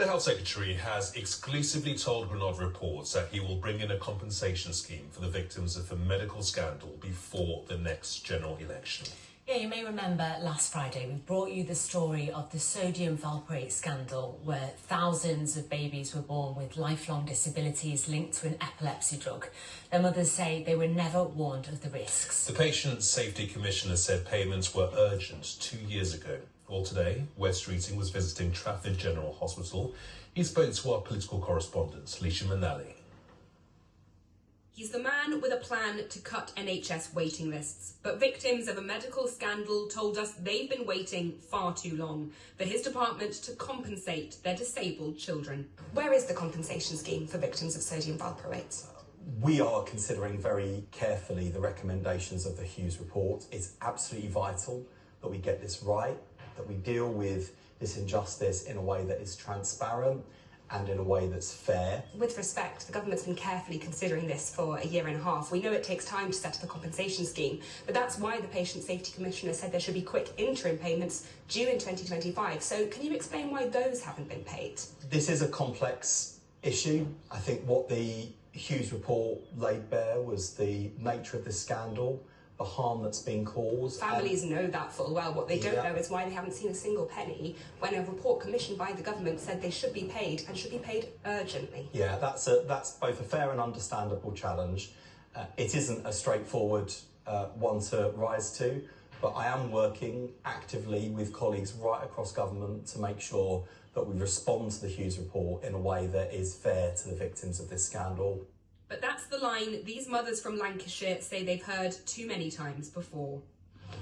The Health Secretary has exclusively told Granada Reports that he will bring in a compensation scheme for the victims of a medical scandal before the next general election. Yeah, you may remember last Friday we brought you the story of the Sodium Valproate scandal, where thousands of babies were born with lifelong disabilities linked to an epilepsy drug. Their mothers say they were never warned of the risks. The Patient Safety Commissioner said payments were urgent 2 years ago. Well, today, Wes Streeting was visiting Trafford General Hospital. He spoke to our political correspondent, Leisha Manali. He's the man with a plan to cut NHS waiting lists, but victims of a medical scandal told us they've been waiting far too long for his department to compensate their disabled children. Where is the compensation scheme for victims of sodium valproate? We are considering very carefully the recommendations of the Hughes Report. It's absolutely vital that we get this right, that we deal with this injustice in a way that is transparent and in a way that's fair. With respect, the government's been carefully considering this for a year and a half. We know it takes time to set up a compensation scheme, but that's why the Patient Safety Commissioner said there should be quick interim payments due in 2025. So can you explain why those haven't been paid? This is a complex issue. I think what the Hughes Report laid bare was the nature of this scandal, the harm that's been caused. Families know that full well. What they don't know is why they haven't seen a single penny when a report commissioned by the government said they should be paid and should be paid urgently. Yeah, that's both a fair and understandable challenge. It isn't a straightforward one to rise to, but I am working actively with colleagues right across government to make sure that we respond to the Hughes Report in a way that is fair to the victims of this scandal. But that's the line these mothers from Lancashire say they've heard too many times before.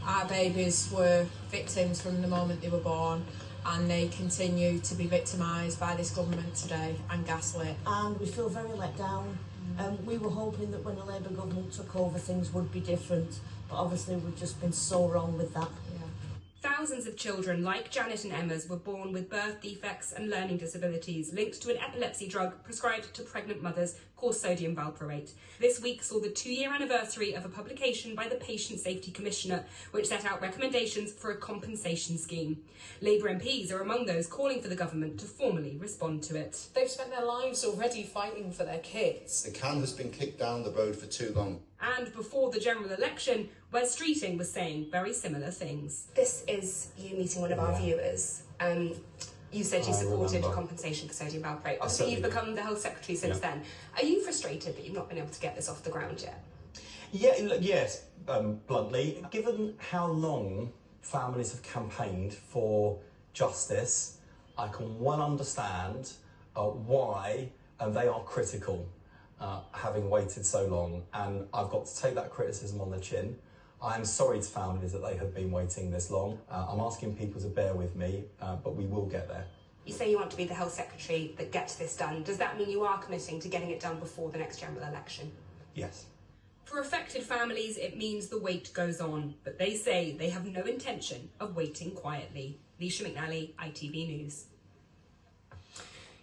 Our babies were victims from the moment they were born, and they continue to be victimised by this government today and gaslit. And we feel very let down. We were hoping that when the Labour government took over things would be different, but obviously we've just been so wrong with that. Thousands of children like Janet and Emma's were born with birth defects and learning disabilities linked to an epilepsy drug prescribed to pregnant mothers called sodium valproate. This week saw the 2-year anniversary of a publication by the Patient Safety Commissioner, which set out recommendations for a compensation scheme. Labour MPs are among those calling for the government to formally respond to it. They've spent their lives already fighting for their kids. The can has been kicked down the road for too long. And before the general election, Wes Streeting was saying very similar things. This is you meeting one of our viewers. You said you supported compensation for sodium valproate. Obviously, you've become the Health Secretary since then. Are you frustrated that you've not been able to get this off the ground yet? Yes, bluntly. Given how long families have campaigned for justice, I can well understand why they are critical, having waited so long, and I've got to take that criticism on the chin. I am sorry to families that they have been waiting this long. I'm asking people to bear with me, but we will get there. You say you want to be the Health Secretary that gets this done. Does that mean you are committing to getting it done before the next general election? Yes. For affected families, it means the wait goes on, but they say they have no intention of waiting quietly. Leisha McNally, ITV News.